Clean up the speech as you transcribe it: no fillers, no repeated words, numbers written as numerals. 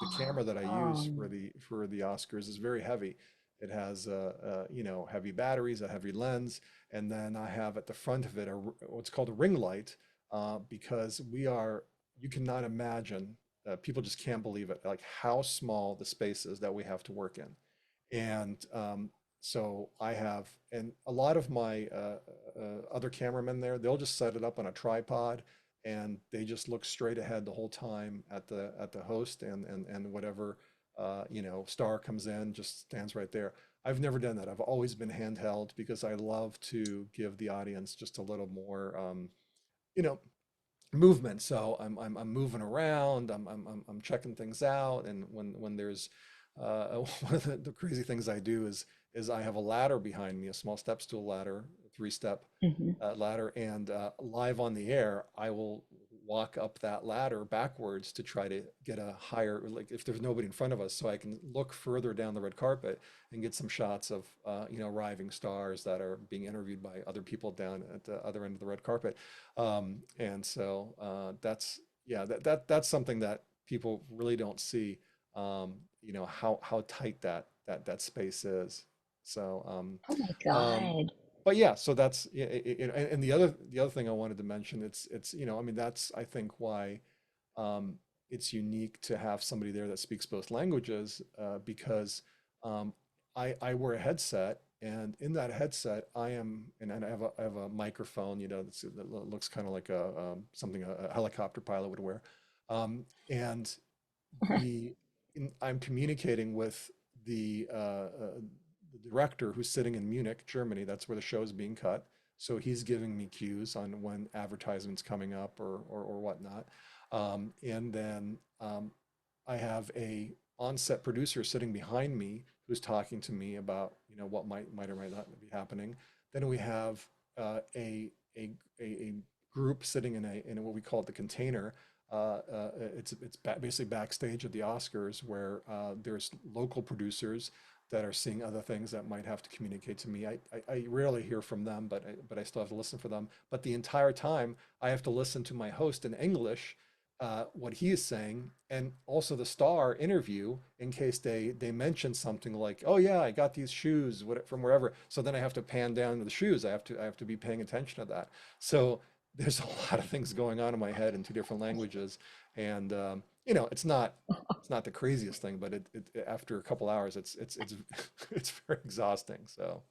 the camera that I use Um, for the Oscars is very heavy. It has heavy batteries, a heavy lens, and then I have at the front of it what's called a ring light, because you cannot imagine, people just can't believe it, like how small the space is that we have to work in. And so and a lot of my other cameramen there, they'll just set it up on a tripod and they just look straight ahead the whole time at the host, and whatever star comes in just stands right there. I've never done that. I've always been handheld because I love to give the audience just a little more you know movement. So I'm moving around. I'm checking things out. And when there's one of the crazy things I do is I have a ladder behind me, a small step stool ladder, three-step mhm. ladder, and live on the air, I will walk up that ladder backwards to try to get a higher, like if there's nobody in front of us, so I can look further down the red carpet and get some shots of arriving stars that are being interviewed by other people down at the other end of the red carpet. And so that's yeah, that's something that people really don't see. How tight that space is. So Oh my um, God. but yeah, so that's and the other thing I wanted to mention, it's I mean that's I think why it's unique to have somebody there that speaks both languages, because um, I wear a headset, and in that headset and I have a microphone, that looks kind of like something a helicopter pilot would wear, and the I'm communicating with the director who's sitting in Munich, Germany. That's where the show is being cut. So he's giving me cues on when advertisements coming up or whatnot. And then I have a on-set producer sitting behind me who's talking to me about what might or might not be happening. Then we have a a group sitting in what we call it the container. It's basically backstage at the Oscars where there's local producers that are seeing other things that might have to communicate to me. I rarely hear from them, but I still have to listen for them. But the entire time, I have to listen to my host in English, what he is saying, and also the star interview in case they mention something like, "Oh yeah, I got these shoes from wherever." So then I have to pan down to the shoes. I have to be paying attention to that. So there's a lot of things going on in my head in two different languages, and it's not the craziest thing, but after a couple hours, it's it's very exhausting. So